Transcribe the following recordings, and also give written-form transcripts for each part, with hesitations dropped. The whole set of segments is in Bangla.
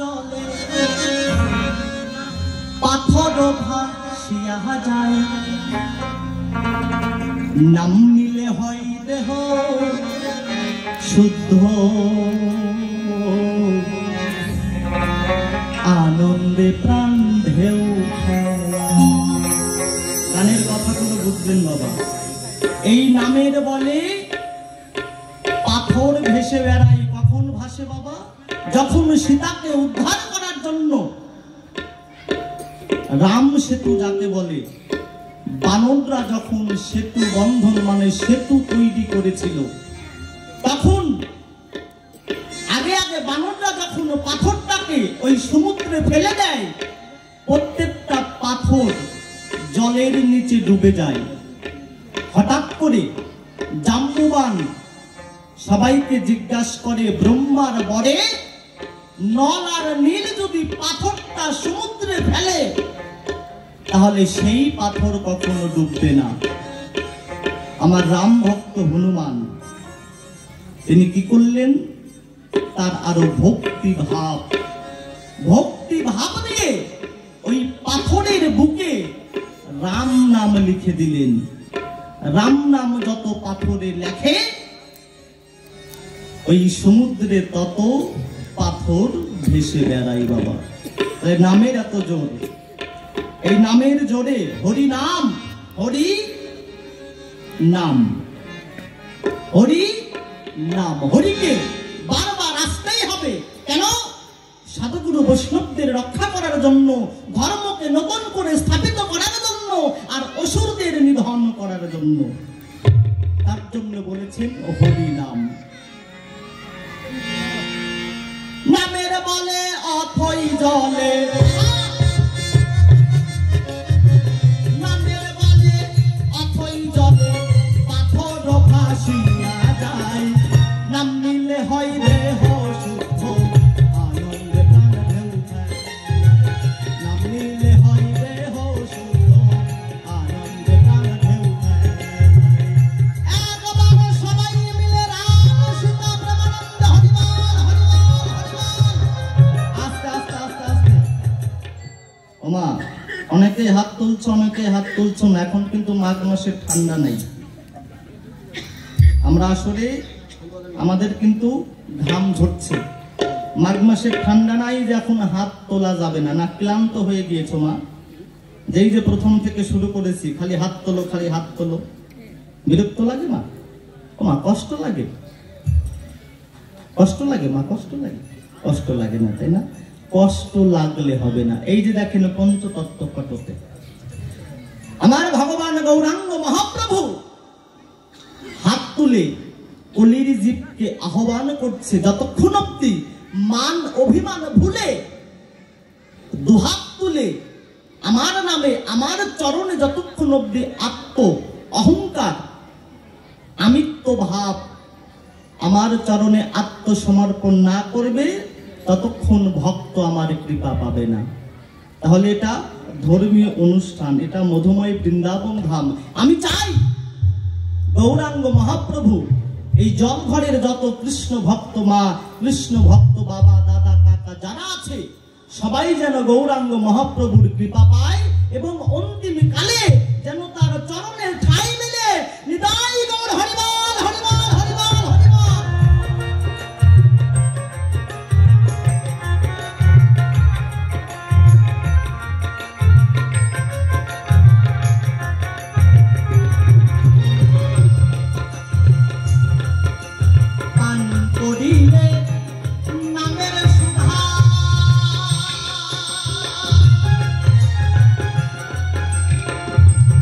জলে পাথর ভাসিয়া যায়, নাম নিলে হয় দেহ শুদ্ধ, আনন্দে প্রাণ ঢেউ খেলা। গানের কথাগুলো বুঝবেন বাবা। এই নামের বলে পাথর ভেসে বেড়ায়। কখন ভাসে বাবা? যখন সীতাকে উদ্ধার করার জন্য রাম সেতু যাকে বলে, বানররা যখন সেতু বন্ধন মানে সেতু তৈরি করেছিল, তখন আগে আগে বানররা যখন পাথরটাকে ওই সমুদ্রে ফেলে দেয়, প্রত্যেকটা পাথর জলের নিচে ডুবে যায়। হঠাৎ করে জাম্বুবান সবাইকে জিজ্ঞাসা করে, ব্রহ্মার বরে নল আর নীল যদি পাথরটা সমুদ্রে ফেলে তাহলে সেই পাথর কখনো ডুববে না। আমার রাম ভক্ত হনুমান তিনি কি করলেন? তার আরো ভক্তি ভাব দিয়ে ওই পাথরের বুকে রাম নাম লিখে দিলেন। রাম নাম যত পাথরে লেখে, ওই সমুদ্রে তত পাথর ভেসে বেড়াই বাবা। তাই নামের এত জোর। এই নামের জোরে হরি নাম, হরি নাম, হরি নাম। হরিকে বারবার আসতেই হবে। কেন? সাধুগুরু বৈষ্ণবদের রক্ষা করার জন্য, ধর্মকে নতুন করে স্থাপিত করার জন্য, আর অসুরদের নিধন করার জন্য। তার জন্য বলেছেন হরি নাম। নামের বলে অথই জলে, নামের বলে অথই জলে পাথর ভাসিয়া যায়, নাম নিলে হয় দেহ শুদ্ধ, আনন্দে প্রাণ ঢেউ খায়। নাম নিলে হয় দেহ শুদ্ধ, আনন্দে প্রাণ ঢেউ খায়। একবার সবাই মিলে রাম সীতা প্রেমানন্দে হরিবল হরিবল হরিবল। আস্তে আস্তে আস্তে আস্তে। ওমা, অনেকে হাত তুলছ, অনেকে হাত তুলছ না। এখন কিন্তু মাঘ মাসের ঠান্ডা নাই। আমরা আসলে আমাদের কিন্তু ঘাম ঝরছে। মাঘ মাসের ঠান্ডা নাই যে এখন হাত তোলা যাবে না। না ক্লান্ত হয়ে গিয়েছো মা? যেই যে প্রথম থেকে শুরু করেছি, খালি হাত তোলো, খালি হাত তোলো। বিরক্ত লাগে মা? ও মা, কষ্ট লাগে? কষ্ট লাগে মা? কষ্ট লাগে? কষ্ট লাগে না, তাই না? কষ্ট লাগলে হবে না। এই যে দেখেন পঞ্চতত্ত্ব কটতে আমার ভগবান গৌরাঙ্গ মহাপ্রভু হাত তুলে কলির জীবকে আহ্বান করছে, যতক্ষণ অব্দি মান অভিমান ভুলে দুহাত তুলে আমার নামে আমার চরণে যতক্ষণ অব্দি আত্ম অহংকার আমিত্ব ভাব আমার চরণে আত্মসমর্পণ না করবে, ততক্ষণ ভক্ত আমার কৃপা পাবে না। তাহলে এটা ধর্মীয় অনুষ্ঠান, এটা মধুময় বৃন্দাবন ধাম। আমি চাই গৌরাঙ্গ মহাপ্রভু এই জলঘরের যত কৃষ্ণ ভক্ত মা, কৃষ্ণ ভক্ত বাবা, দাদা, কাকা যারা আছে, সবাই যেন গৌরাঙ্গ মহাপ্রভুর কৃপা পায় এবং অন্তিম কালে যেন তার চরণের ঠাই মিলে নিতাই গৌর হরিবল হরিবল হরিবল হরিবল। পান করিলে নামের সুধা,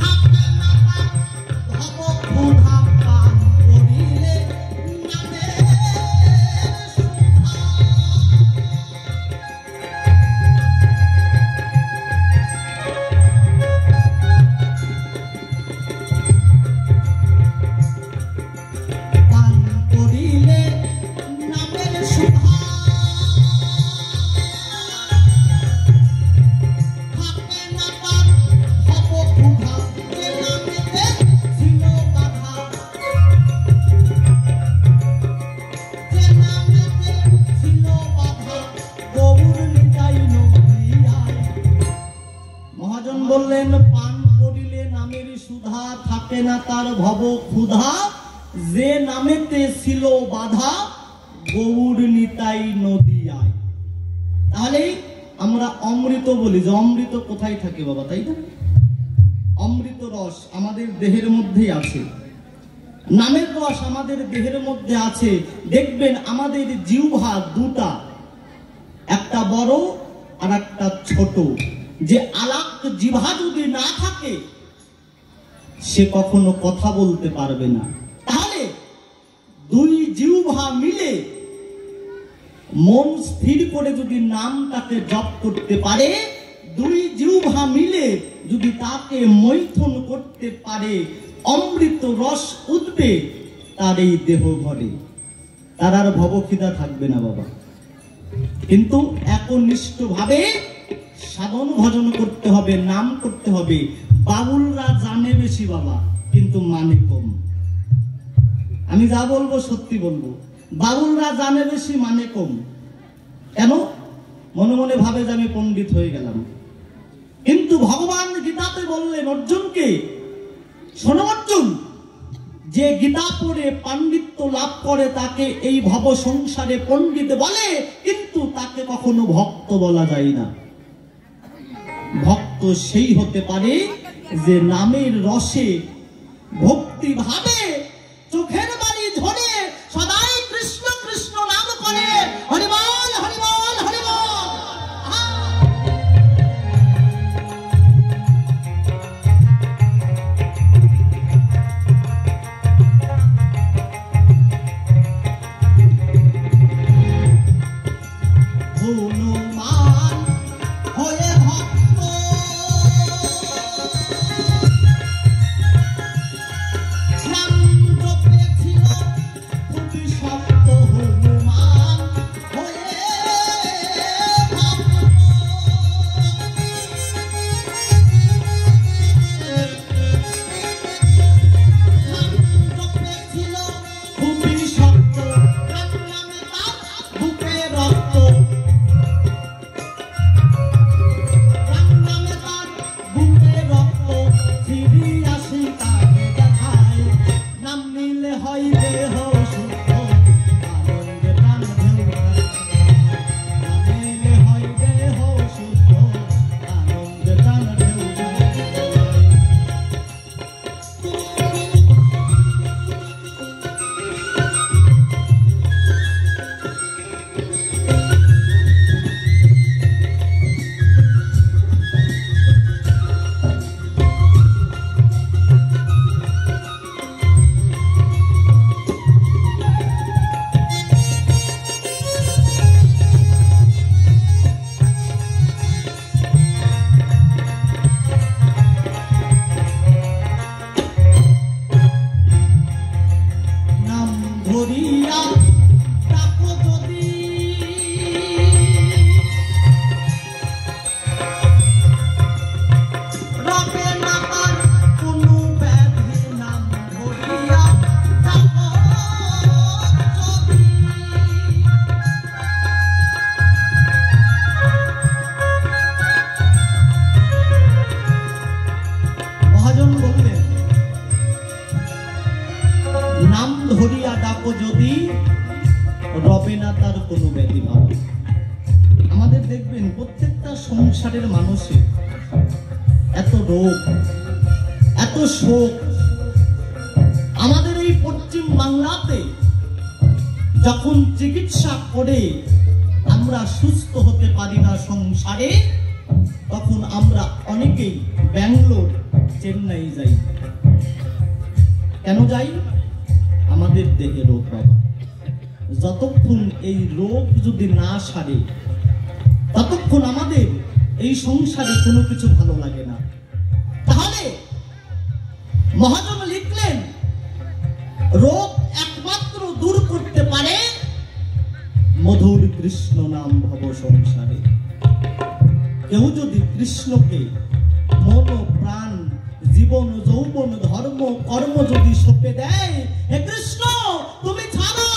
থাকতে তার ভব ক্ষুধা, যে নামেতে ছিল বাধা, গৌর নিতাই নদিয়ায়। তাহলে আমরা অমৃত বলি, যে অমৃত কোথায় থাকে বাবা, তাই না? অমৃত রস আমাদের দেহের মধ্যেই আছে, নামের রস আমাদের দেহের মধ্যে আছে। দেখবেন আমাদের জিহ্বা দুটা, একটা বড় আর একটা ছোট। যে আলাক জিহ্বা যদি না থাকে সে কখনো কথা বলতে পারবে না। তাহলে দুই জিহ্বা মিলে মন স্থির করে যদি নামটাকে জপ করতে পারে, দুই জিহ্বা মিলে যদি তাকে মৈথুন করতে পারে, অমৃত রস উঠবে তার এই দেহ ঘরে, তার আর ভবখিদা থাকবে না বাবা। কিন্তু একনিষ্ঠ ভাবে সাধন ভজন করতে হবে, নাম করতে হবে। বাউলরা জানে বেশি বাবা, কিন্তু মানে কম। আমি যা বলবো সত্যি বলবো, বাউলরা জানে বেশি, মানে কম। কেন? মনে মনে ভাবে যে আমি পণ্ডিত হয়ে গেলাম। কিন্তু ভগবান গীতাতে বললেন অর্জুনকে, শোনো অর্জুন, যে গীতা পড়ে পাণ্ডিত্য লাভ করে তাকে এই ভব সংসারে পণ্ডিত বলে, কিন্তু তাকে কখনো ভক্ত বলা যায় না। ভক্ত সেই হতে পারে যে নামের রসে ভক্তি ভাবে চোখের বাড়ি ধরে সদাই কৃষ্ণ কৃষ্ণ নাম করে। হরিবল হরিবল হরিবল। হনুমান হয়ে ভক্ত, নাম জপেছিল খুবই শক্ত। হনুমান হয়ে ভক্ত, নাম জপেছিল খুবই শক্ত, তার নামে তার বুকে রক্ত, তার নামে তার বুকে রক্ত, সিরিয়াসি তাকে দেখায়। নাম নিলে হয় দেহ সুস্থ, আনন্দে প্রাণ ঢেউটায়। নাম নিলে হয় দেহ সুস্থ, আনন্দে প্রাণ ঢেউটায়। নাম ধরিয়া ডাকো যদি, রবে না তার কোনো ব্যাধি। নাম ধরিয়া ডাকো যদি, মহাজন বললেন, নাম ধরিয়া ডাকো যদি, রবে না তার কোনো ব্যাধি ভাব। আমাদের দেখবেন প্রত্যেকটা সংসারের মানুষের এত রোগ, এত শোক। আমাদের এই পশ্চিম বাংলাতে যখন চিকিৎসা করে আমরা সুস্থ হতে পারি না সংসারে, তখন আমরা অনেকেই ব্যাঙ্গালোর, চেন্নাই যাই। কেন যাই? আমাদের দেহে রোগ বাবা। যতক্ষণ এই রোগ যদি না সারে, ততক্ষণ আমাদের এই সংসারে কোনো কিছু ভালো লাগে না। তাহলে মহাজন লিখলেন, রোগ একমাত্র দূর করতে পারে মধুর কৃষ্ণ নাম ভব সংসারে। কেউ যদি কৃষ্ণকে মন প্রাণ জীবন যৌবন ধর্ম কর্ম যদি সঁপে দেয়, হে কৃষ্ণ তুমি ছাড়া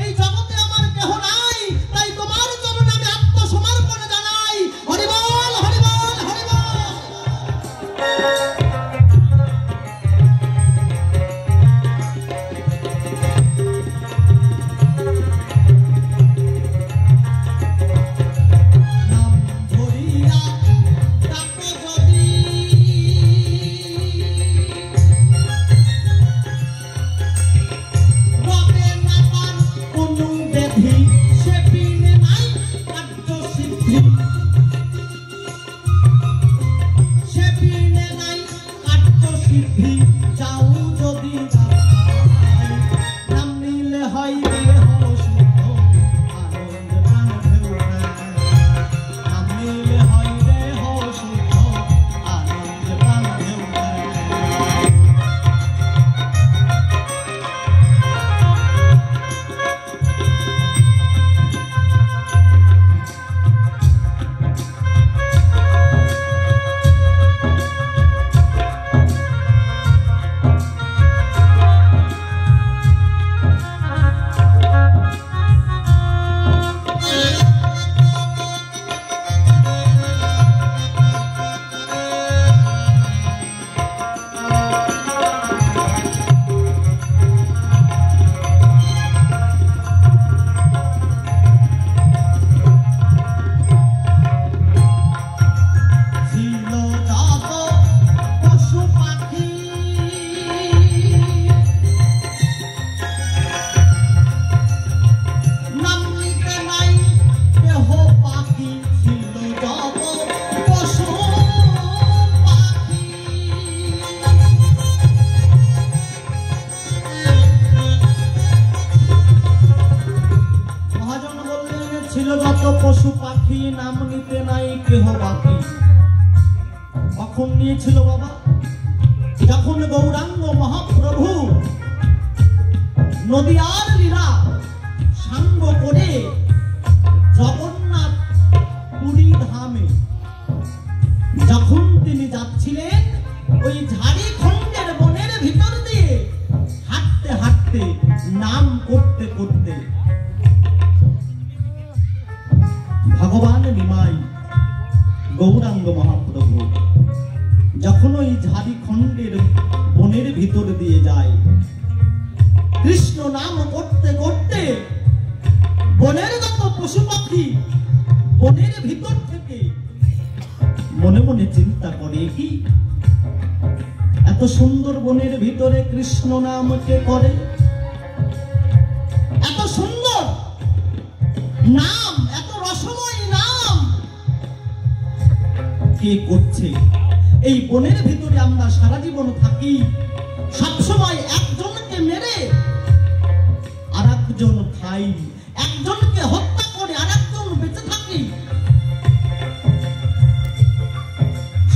এই জগতে আমার কেহ নাই, তাই তোমার চরণে আমি আত্মসমর্পণ জানাই। হরিবল হরিবল হরিবল। ছিল যত পশু পাখি, নাম নিতে নাই কেহ বাকি। কখন নিয়েছিল বাবা? যখন গৌরাঙ্গ মহাপ্রভু নদিয়ার লীলা সাঙ্গ করে জগন্নাথ পুরী ধামে যখন তিনি যাচ্ছিলেন, ওই ঝাড়িখণ্ডের বনের ভিতর দিয়ে হাঁটতে হাঁটতে, নাম করতে করতে ভগবান নিমাই গৌরাঙ্গ মহাপ্রভু যখন ওই ঝাড়িখণ্ডের বনের ভিতর দিয়ে যায়, কৃষ্ণ নাম করতে করতে বনের যত পশু পাখি বনের ভিতর থেকে মনে মনে চিন্তা করে, কি এত সুন্দর বনের ভিতরে কৃষ্ণ নাম কে করে? এত সুন্দর নাম, এত রসময় নাম কে করছে? এই বনের ভিতরে আমরা সারা জীবন থাকি, সবসময় একজনকে মেরে আর একজন খাই, একজনকে হত্যা করে আর একজন বেঁচে থাকি।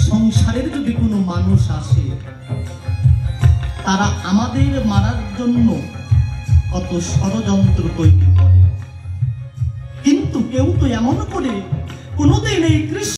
সংসারের যদি কোনো মানুষ আসে, তারা আমাদের মারার জন্য কত ষড়যন্ত্র তৈরি করে, কিন্তু কেউ তো এমন করে কোনোদিন এই কৃষ্ণ